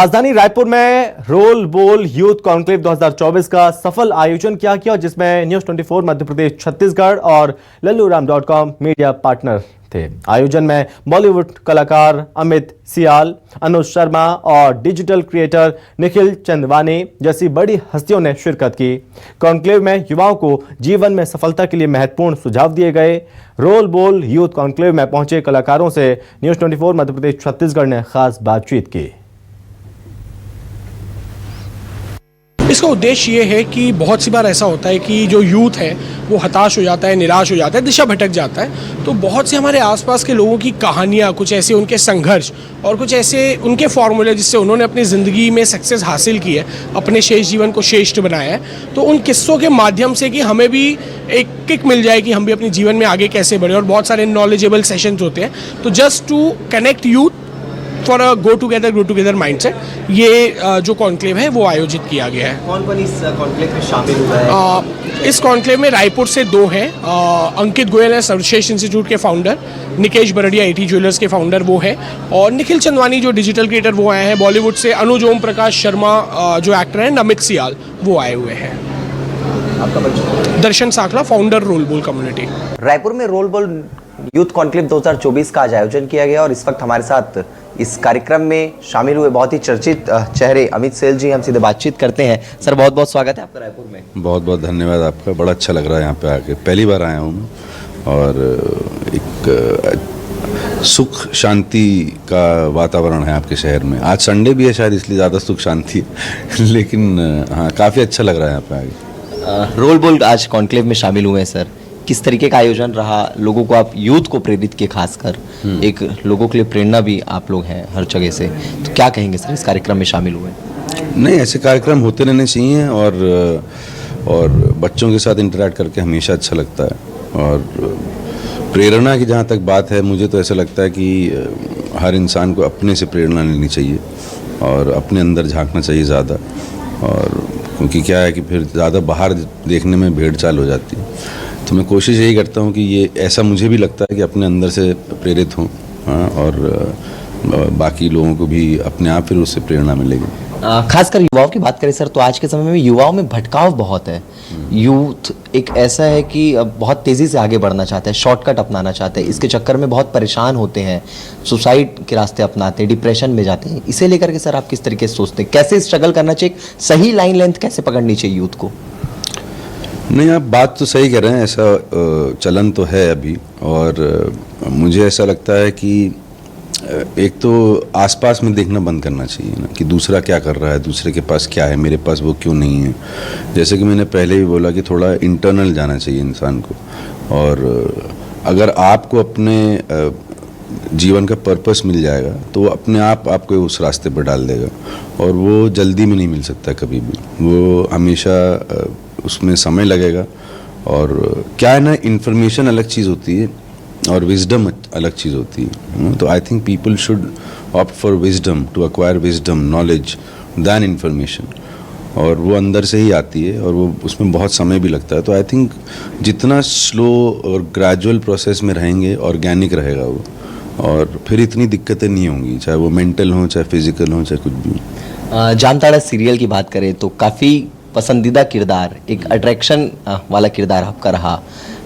राजधानी रायपुर में रोल बोल यूथ कॉन्क्लेव 2024 का सफल आयोजन किया गया, जिसमें न्यूज 24 मध्य प्रदेश छत्तीसगढ़ और लल्लूराम.com मीडिया पार्टनर थे। आयोजन में बॉलीवुड कलाकार अमित सियाल, अनुज शर्मा और डिजिटल क्रिएटर निखिल चंदवानी जैसी बड़ी हस्तियों ने शिरकत की। कॉन्क्लेव में युवाओं को जीवन में सफलता के लिए महत्वपूर्ण सुझाव दिए गए। रोल बोल यूथ कॉन्क्लेव में पहुंचे कलाकारों से न्यूज 24 मध्य प्रदेश छत्तीसगढ़ ने खास बातचीत की। इसका उद्देश्य ये है कि बहुत सी बार ऐसा होता है कि जो यूथ है वो हताश हो जाता है, निराश हो जाता है, दिशा भटक जाता है। तो बहुत से हमारे आसपास के लोगों की कहानियाँ, कुछ ऐसे उनके संघर्ष और कुछ ऐसे उनके फॉर्मूले जिससे उन्होंने अपनी ज़िंदगी में सक्सेस हासिल की है, अपने शेष जीवन को श्रेष्ठ बनाया है, तो उन किस्सों के माध्यम से कि हमें भी एक किक मिल जाए कि हम भी अपने जीवन में आगे कैसे बढ़े। और बहुत सारे नॉलेजेबल सेशंस होते हैं, तो just to connect youth for a grow together mindset, ये जो कॉन्क्लेव है वो आयोजित किया गया है। कौन इस कॉन्क्लेव में शामिल हुआ है? इस कॉन्क्लेव में रायपुर से 2 हैं। अंकित गोयल है सर्वश्रेष्ठ इंस्टीट्यूट के founder, Nikesh Bardia eighty jewellers के फाउंडर वो है, और निखिल चंदवानी जो डिजिटल क्रिएटर वो आए हैं। बॉलीवुड से अनुज ओम प्रकाश शर्मा जो एक्टर हैं, अमित सियाल वो आए हुए हैं। आपका परिचय? दर्शन साखला, फाउंडर रोल बोल कम्युनिटी। रायपुर में रोल बोल यूथ कॉन्क्लेव 2024 का आज आयोजन किया गया और इस वक्त हमारे साथ इस कार्यक्रम में शामिल हुए बहुत ही चर्चित चेहरे अमित सियाल जी, हम सीधे बातचीत करते हैं। सर, बहुत बहुत स्वागत है आपका रायपुर में। बहुत बहुत धन्यवाद आपका, बड़ा अच्छा लग रहा है यहाँ पे आके, पहली बार आया हूँ और एक सुख शांति का वातावरण है आपके शहर में। आज संडे भी है शायद, इसलिए ज़्यादा सुख शांति है लेकिन हाँ, काफ़ी अच्छा लग रहा है यहाँ पे आगे। रोल बोल आज कॉन्क्लेव में शामिल हुए हैं सर, किस तरीके का आयोजन रहा? लोगों को आप यूथ को प्रेरित किए, खासकर एक लोगों के लिए प्रेरणा भी आप लोग हैं हर जगह से, तो क्या कहेंगे सर इस कार्यक्रम में शामिल हुए? नहीं, ऐसे कार्यक्रम होते रहने चाहिए और बच्चों के साथ इंटरेक्ट करके हमेशा अच्छा लगता है। और प्रेरणा की जहाँ तक बात है, मुझे तो ऐसा लगता है कि हर इंसान को अपने से प्रेरणा लेनी चाहिए और अपने अंदर झांकना चाहिए ज़्यादा। और क्योंकि क्या है कि फिर ज़्यादा बाहर देखने में भेड़ चाल हो जाती है, तो मैं कोशिश यही करता हूँ कि ये ऐसा मुझे भी लगता है कि अपने अंदर से प्रेरित हूँ और बाकी लोगों को भी अपने आप फिर उससे प्रेरणा मिलेगी। खासकर युवाओं की बात करें सर, तो आज के समय में युवाओं में भटकाव बहुत है। यूथ एक ऐसा है कि बहुत तेज़ी से आगे बढ़ना चाहता है, शॉर्टकट अपनाना चाहते हैं, इसके चक्कर में बहुत परेशान होते हैं, सुसाइड के रास्ते अपनाते हैं, डिप्रेशन में जाते हैं। इसे लेकर के सर आप किस तरीके से सोचते हैं, कैसे स्ट्रगल करना चाहिए, सही लाइन लेंथ कैसे पकड़नी चाहिए यूथ को? नहीं, आप बात तो सही कह रहे हैं, ऐसा चलन तो है अभी। और मुझे ऐसा लगता है कि एक तो आसपास में देखना बंद करना चाहिए ना, कि दूसरा क्या कर रहा है, दूसरे के पास क्या है, मेरे पास वो क्यों नहीं है। जैसे कि मैंने पहले भी बोला कि थोड़ा इंटरनल जाना चाहिए इंसान को। और अगर आपको अपने जीवन का पर्पस मिल जाएगा तो वो अपने आप आपको उस रास्ते पर डाल देगा, और वो जल्दी में नहीं मिल सकता कभी भी, वो हमेशा उसमें समय लगेगा। और क्या है ना, इन्फॉर्मेशन अलग चीज़ होती है और विजडम अलग चीज़ होती है। तो I think people should opt for wisdom, to acquire wisdom, knowledge than information. और वो अंदर से ही आती है और वो उसमें बहुत समय भी लगता है। तो आई थिंक जितना स्लो और ग्रेजुअल प्रोसेस में रहेंगे, ऑर्गेनिक रहेगा वो, और फिर इतनी दिक्कतें नहीं होंगी, चाहे वो मेंटल हो, चाहे फिजिकल हो, चाहे कुछ भी। जामताड़ा सीरियल की बात करें तो काफ़ी पसंदीदा किरदार, एक अट्रैक्शन वाला किरदार आपका रहा।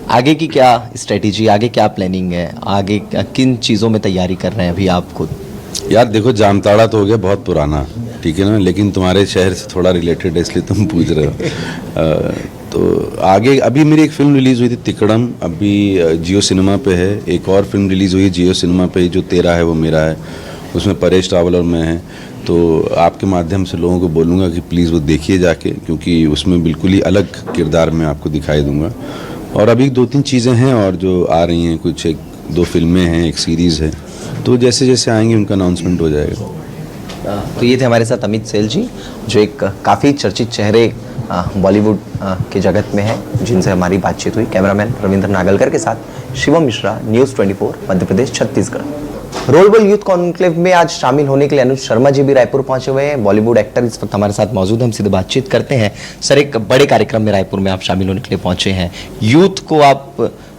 आगे की क्या स्ट्रेटेजी, आगे क्या प्लानिंग है, आगे किन चीज़ों में तैयारी कर रहे हैं अभी आप खुद? यार देखो, जामताड़ा तो हो गया बहुत पुराना, ठीक है ना, लेकिन तुम्हारे शहर से थोड़ा रिलेटेड है इसलिए तुम पूछ रहे हो। तो आगे अभी मेरी एक फिल्म रिलीज़ हुई थी तिकड़म, अभी जियो सिनेमा पे है। एक और फिल्म रिलीज़ हुई है जियो सिनेमा पे, जो तेरा है वो मेरा है, उसमें परेश रावल और मैं हैं। तो आपके माध्यम से लोगों को बोलूँगा कि प्लीज़ वो देखिए जाके, क्योंकि उसमें बिल्कुल ही अलग किरदार में आपको दिखाई दूँगा। और अभी 2-3 चीज़ें हैं और जो आ रही हैं, कुछ 1-2 फिल्में हैं, एक सीरीज़ है, तो जैसे जैसे आएंगे उनका अनाउंसमेंट हो जाएगा। तो ये थे हमारे साथ अमित सियाल जी, जो एक काफ़ी चर्चित चेहरे बॉलीवुड के जगत में है, जिनसे हमारी बातचीत हुई। कैमरामैन रविंद्र नागलकर के साथ शिवम मिश्रा, न्यूज़ 24 मध्य प्रदेश छत्तीसगढ़। रोल बोल यूथ कॉन्क्लेव में आज शामिल होने के लिए अनुज शर्मा जी भी रायपुर पहुंचे हुए हैं। बॉलीवुड एक्टर इस वक्त हमारे साथ मौजूद हैं, हम सीधे बातचीत करते हैं। सर, एक बड़े कार्यक्रम में रायपुर में आप शामिल होने के लिए पहुंचे हैं, यूथ को आप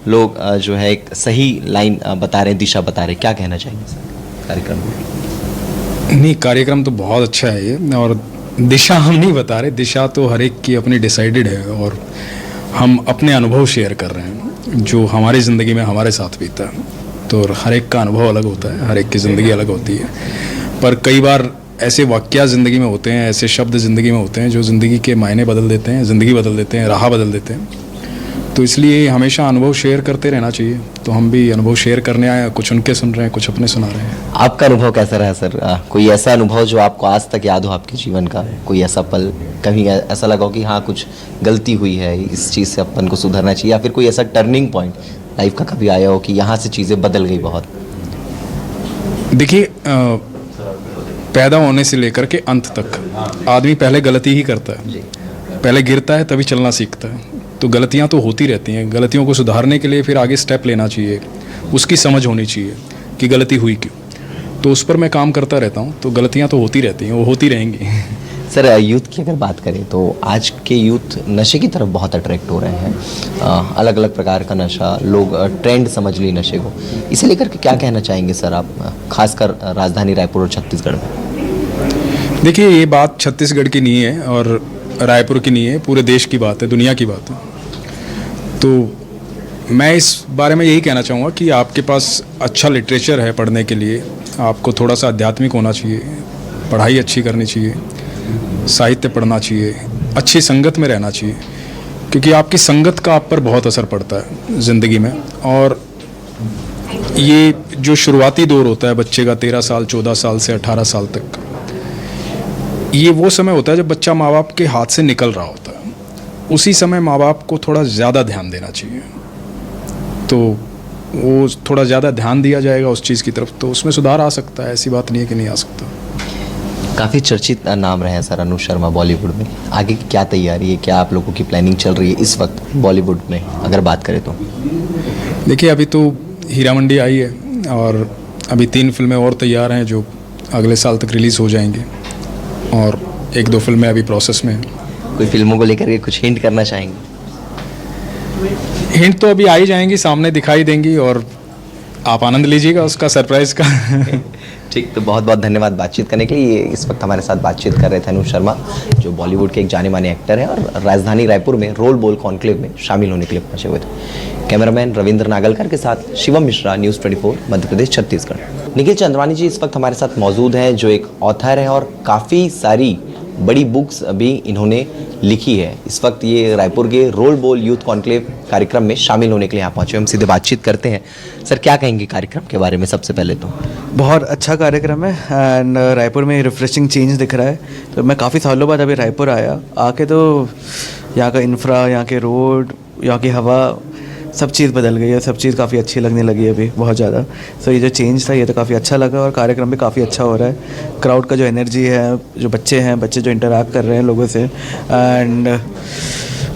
लोग जो है एक सही लाइन बता रहे हैं, दिशा बता रहे हैं, क्या कहना चाहिए सर कार्यक्रम में? नहीं, कार्यक्रम तो बहुत अच्छा है ये, और दिशा हम नहीं बता रहे, दिशा तो हर एक की अपनी डिसाइडेड है, और हम अपने अनुभव शेयर कर रहे हैं जो हमारी ज़िंदगी में हमारे साथ बीता है। तो हर एक का अनुभव अलग होता है, हर एक की ज़िंदगी अलग होती है, पर कई बार ऐसे वाक्या ज़िंदगी में होते हैं, ऐसे शब्द ज़िंदगी में होते हैं जो ज़िंदगी के मायने बदल देते हैं, ज़िंदगी बदल देते हैं, राह बदल देते हैं। तो इसलिए हमेशा अनुभव शेयर करते रहना चाहिए। तो हम भी अनुभव शेयर करने आए, कुछ उनके सुन रहे हैं, कुछ अपने सुना रहे हैं। आपका अनुभव कैसा रहा सर? कोई ऐसा अनुभव जो आपको आज तक याद हो आपके जीवन का, कोई ऐसा पल, कभी ऐसा लगा हो कि हाँ कुछ गलती हुई है, इस चीज़ से अपन को सुधरना चाहिए, या फिर कोई ऐसा टर्निंग पॉइंट लाइफ का कभी आया हो कि यहाँ से चीज़ें बदल गई बहुत? देखिए, पैदा होने से लेकर के अंत तक आदमी पहले गलती ही करता है, पहले गिरता है तभी चलना सीखता है। तो गलतियां तो होती रहती हैं, गलतियों को सुधारने के लिए फिर आगे स्टेप लेना चाहिए, उसकी समझ होनी चाहिए कि गलती हुई क्यों। तो उस पर मैं काम करता रहता हूं। तो गलतियां तो होती रहती हैं, वो होती रहेंगी। सर, यूथ की अगर बात करें तो आज के यूथ नशे की तरफ बहुत अट्रैक्ट हो रहे हैं। अलग अलग प्रकार का नशा, लोग ट्रेंड समझ ली नशे को। इसे लेकर के क्या कहना चाहेंगे सर आप, खासकर राजधानी रायपुर और छत्तीसगढ़ में? देखिए, ये बात छत्तीसगढ़ की नहीं है और रायपुर की नहीं है, पूरे देश की बात है, दुनिया की बात है। तो मैं इस बारे में यही कहना चाहूँगा कि आपके पास अच्छा लिटरेचर है पढ़ने के लिए, आपको थोड़ा सा आध्यात्मिक होना चाहिए, पढ़ाई अच्छी करनी चाहिए, साहित्य पढ़ना चाहिए, अच्छी संगत में रहना चाहिए, क्योंकि आपकी संगत का आप पर बहुत असर पड़ता है ज़िंदगी में। और ये जो शुरुआती दौर होता है बच्चे का, 13 साल 14 साल से 18 साल तक, ये वो समय होता है जब बच्चा माँ बाप के हाथ से निकल रहा होता है। उसी समय माँ बाप को थोड़ा ज़्यादा ध्यान देना चाहिए। तो वो थोड़ा ज़्यादा ध्यान दिया जाएगा उस चीज़ की तरफ, तो उसमें सुधार आ सकता है। ऐसी बात नहीं है कि नहीं आ सकता। काफ़ी चर्चित नाम रहे हैं सर अनु शर्मा बॉलीवुड में। आगे की क्या तैयारी है, क्या आप लोगों की प्लानिंग चल रही है इस वक्त बॉलीवुड में अगर बात करें तो? देखिए, अभी तो हीरा मंडी आई है और अभी 3 फिल्में और तैयार हैं जो अगले साल तक रिलीज़ हो जाएंगी, और 1-2 फिल्में अभी प्रोसेस में हैं। कोई फिल्मों को लेकर के कुछ हिंट करना चाहेंगे? हिंट तो अभी आ ही जाएंगी, सामने दिखाई देंगी, और आप आनंद लीजिएगा उसका, सरप्राइज का। ठीक, तो बहुत बहुत धन्यवाद बातचीत करने के लिए। इस वक्त हमारे साथ बातचीत कर रहे थे अनु शर्मा, जो बॉलीवुड के एक जाने माने एक्टर हैं और राजधानी रायपुर में रोल बोल कॉन्क्लेव में शामिल होने के लिए पहुंचे हुए थे। कैमरामैन रविंद्र नागलकर के साथ शिवम मिश्रा, न्यूज़ 24, मध्य प्रदेश, छत्तीसगढ़। निखिल चंद्रवानी जी इस वक्त हमारे साथ मौजूद हैं, जो एक ऑथर हैं और काफ़ी सारी बड़ी बुक्स अभी इन्होंने लिखी है। इस वक्त ये रायपुर के रोल बोल यूथ कॉन्क्लेव कार्यक्रम में शामिल होने के लिए यहाँ पहुँचे। हम सीधे बातचीत करते हैं। सर, क्या कहेंगे कार्यक्रम के बारे में? सबसे पहले तो बहुत अच्छा कार्यक्रम है एंड रायपुर में रिफ्रेशिंग चेंज दिख रहा है। तो मैं काफ़ी सालों बाद अभी रायपुर आया, आके तो यहाँ का इंफ्रा, यहाँ के रोड, यहाँ की हवा, सब चीज़ बदल गई है। सब चीज़ काफ़ी अच्छी लगने लगी है अभी बहुत ज़्यादा। सो ये जो चेंज था ये तो काफ़ी अच्छा लगा, और कार्यक्रम भी काफ़ी अच्छा हो रहा है। क्राउड का जो एनर्जी है, जो बच्चे जो इंटरैक्ट कर रहे हैं लोगों से एंड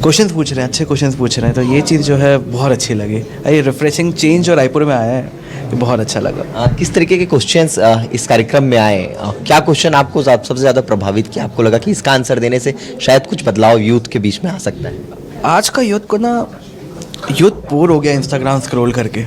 क्वेश्चंस पूछ रहे हैं, अच्छे क्वेश्चंस पूछ रहे हैं, तो ये चीज़ जो है बहुत अच्छी लगी। ये रिफ्रेशिंग चेंज जो रायपुर में आया है ये बहुत अच्छा लगा। किस तरीके के क्वेश्चंस इस कार्यक्रम में आए? क्या क्वेश्चन आपको सबसे ज़्यादा प्रभावित किया? आपको लगा कि इसका आंसर देने से शायद कुछ बदलाव यूथ के बीच में आ सकता है? आज का यूथ बोर हो गया इंस्टाग्राम स्क्रॉल करके।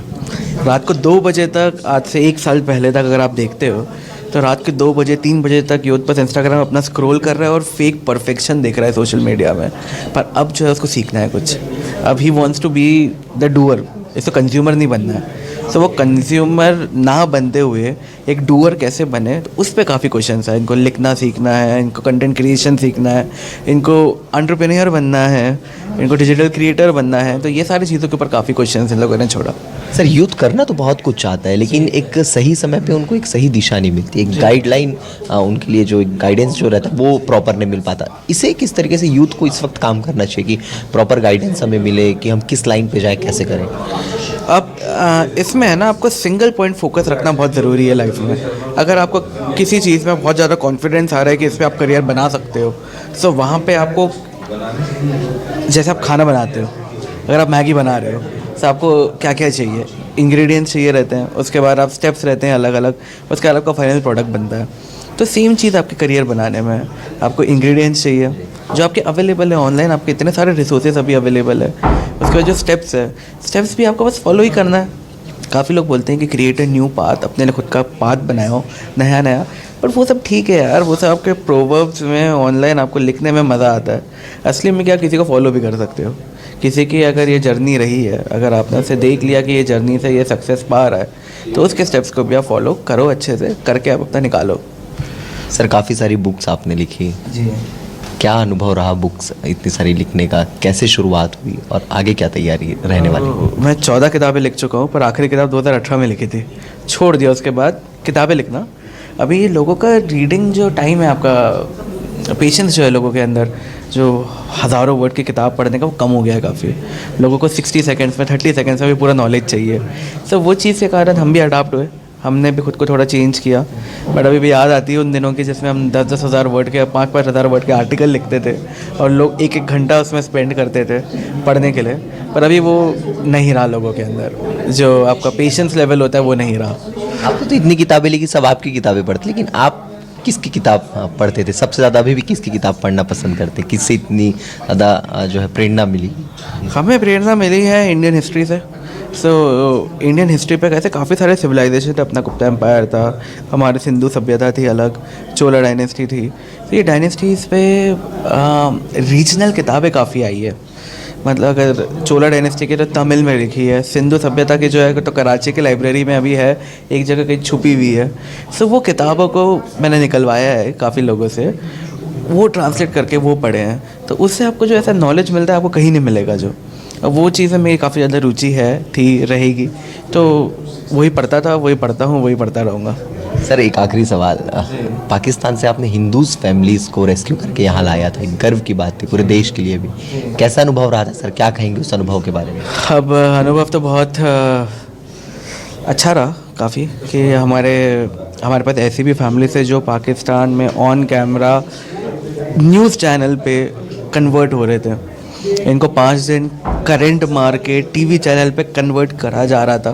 रात को 2 बजे तक, आज से 1 साल पहले तक अगर आप देखते हो तो रात के 2 बजे 3 बजे तक यूथ बस इंस्टाग्राम अपना स्क्रॉल कर रहा है और फेक परफेक्शन देख रहा है सोशल मीडिया में। पर अब जो है उसको सीखना है कुछ। अब he wants to be the doer, इसको कंज्यूमर नहीं बनना है। तो वो कंज्यूमर ना बनते हुए एक डूअर कैसे बने, तो उस पर काफ़ी क्वेश्चंस है। इनको लिखना सीखना है, इनको कंटेंट क्रिएशन सीखना है, इनको एंटरप्रेन्योर बनना है, इनको डिजिटल क्रिएटर बनना है। तो ये सारी चीज़ों के ऊपर काफ़ी क्वेश्चंस इन लोगों ने छोड़ा। सर, यूथ करना तो बहुत कुछ चाहता है, लेकिन एक सही समय पे उनको एक सही दिशा नहीं मिलती, एक गाइडलाइन उनके लिए जो एक गाइडेंस जो रहता है वो प्रॉपर नहीं मिल पाता। इसे किस तरीके से यूथ को इस वक्त काम करना चाहिए कि प्रॉपर गाइडेंस हमें मिले, कि हम किस लाइन पे जाए, कैसे करें? अब इसमें है ना, आपको सिंगल पॉइंट फोकस रखना बहुत ज़रूरी है लाइफ में। अगर आपको किसी चीज़ में बहुत ज़्यादा कॉन्फिडेंस आ रहा है कि इस पर आप करियर बना सकते हो, तो वहाँ पे आपको, जैसे आप खाना बनाते हो, अगर आप मैगी बना रहे हो तो आपको क्या क्या चाहिए, इंग्रेडिएंट्स चाहिए रहते हैं, उसके बाद आप स्टेप्स रहते हैं अलग अलग, उसके बाद आपका फाइनल प्रोडक्ट बनता है। तो सेम चीज़ आपके करियर बनाने में है, आपको इंग्रेडिएंट्स चाहिए जो आपके अवेलेबल है ऑनलाइन, आपके इतने सारे रिसोर्सेज अभी अवेलेबल है। उसके बाद जो स्टेप्स है, स्टेप्स भी आपको बस फॉलो ही करना है। काफ़ी लोग बोलते हैं कि क्रिएट अ न्यू पाथ, अपने लिए खुद का पाथ बनाओ नया नया, पर वो सब ठीक है यार, वो सब आपके प्रोवर्ब्स में ऑनलाइन आपको लिखने में मज़ा आता है। असली में क्या, किसी को फॉलो भी कर सकते हो, किसी की अगर ये जर्नी रही है, अगर आपने उसे देख लिया कि ये जर्नी से ये सक्सेस पा रहा है, तो उसके स्टेप्स को भी आप फॉलो करो, अच्छे से करके आप अपना निकालो। सर काफ़ी सारी बुक्स आपने लिखी, जी, क्या अनुभव रहा बुक्स इतनी सारी लिखने का, कैसे शुरुआत हुई और आगे क्या तैयारी रहने वाली? मैं 14 किताबें लिख चुका हूँ, पर आखिरी किताब 2018 में लिखी थी, छोड़ दिया उसके बाद किताबें लिखना। अभी लोगों का रीडिंग जो टाइम है, आपका पेशेंस जो है लोगों के अंदर, जो हज़ारों वर्ड की किताब पढ़ने का, वो कम हो गया है काफ़ी। लोगों को 60 सेकंड्स में 30 सेकंड्स में भी पूरा नॉलेज चाहिए। सो वो चीज़ के कारण हम भी अडाप्ट हुए, हमने भी खुद को थोड़ा चेंज किया। बट अभी भी याद आती है उन दिनों की जिसमें हम 10-10 हज़ार वर्ड के, 5-5 हज़ार वर्ड के आर्टिकल लिखते थे और लोग 1-1 घंटा उसमें स्पेंड करते थे पढ़ने के लिए। पर अभी वो नहीं रहा लोगों के अंदर, जो आपका पेशेंस लेवल होता है वो नहीं रहा। आपको तो इतनी किताबें लिखी, सब आपकी किताबें पढ़ते, लेकिन आप किसकी किताब पढ़ते थे सबसे ज़्यादा? अभी भी किसकी किताब पढ़ना पसंद करते? किससे इतनी ज़्यादा जो है प्रेरणा मिली? हमें प्रेरणा मिली है इंडियन हिस्ट्री से। इंडियन हिस्ट्री पे कैसे काफ़ी सारे सिविलाइजेशन थे, अपना गुप्ता एम्पायर था, हमारे सिंधु सभ्यता थी अलग, चोला डायनेस्टी थी। तो ये डायनेस्टीज़ पे रीजनल किताबें काफ़ी आई है। मतलब अगर चोला डायनेस्टी की तो तमिल में लिखी है, सिंधु सभ्यता की जो है तो कराची की लाइब्रेरी में अभी है, एक जगह कहीं छुपी हुई है। सो वो किताबों को मैंने निकलवाया है काफ़ी लोगों से, वो ट्रांसलेट करके वो पढ़े हैं, तो उससे आपको जो ऐसा नॉलेज मिलता है आपको कहीं नहीं मिलेगा। जो वो चीज़ें मेरी काफ़ी ज़्यादा रुचि है, थी, रहेगी, तो वही पढ़ता था, वही पढ़ता हूँ, वही पढ़ता रहूँगा। सर एक आखिरी सवाल, पाकिस्तान से आपने हिंदूज फैमिलीज़ को रेस्क्यू करके यहाँ लाया था, एक गर्व की बात थी पूरे देश के लिए भी। कैसा अनुभव रहा था सर, क्या कहेंगे उस अनुभव के बारे में? अब अनुभव तो बहुत अच्छा रहा काफ़ी, कि हमारे पास ऐसी भी फैमिली है जो पाकिस्तान में ऑन कैमरा न्यूज़ चैनल पे कन्वर्ट हो रहे थे। इनको 5 दिन करंट मार के टीवी चैनल पे कन्वर्ट करा जा रहा था,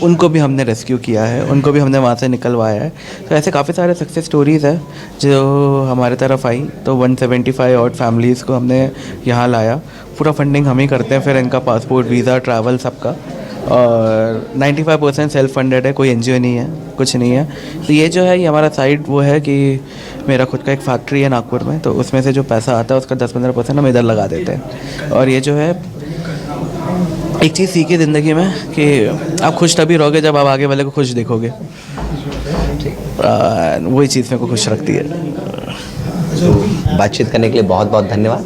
उनको भी हमने रेस्क्यू किया है, उनको भी हमने वहाँ से निकलवाया है। तो ऐसे काफ़ी सारे सक्सेस स्टोरीज़ है जो हमारे तरफ आई। तो 175 और फैमिलीज़ को हमने यहाँ लाया, पूरा फंडिंग हम ही करते हैं, फिर इनका पासपोर्ट, वीज़ा, ट्रैवल सबका, और 95% सेल्फ फंडेड है, कोई एनजीओ नहीं है, कुछ नहीं है। तो ये जो है, ये हमारा साइड वो है कि मेरा खुद का एक फैक्ट्री है नागपुर में, तो उसमें से जो पैसा आता है उसका 10-15% हम इधर लगा देते हैं। और ये जो है, एक चीज़ सीखी ज़िंदगी में कि आप खुश तभी रहोगे जब आप आगे वाले को खुश देखोगे। वही चीज़ मेरे को खुश रखती है। तो बातचीत करने के लिए बहुत बहुत धन्यवाद।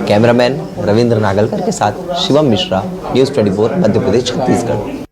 कैमरामैन रविंद्र नागलकर के साथ शिवम मिश्रा, न्यूज़ 24 मध्य प्रदेश छत्तीसगढ़।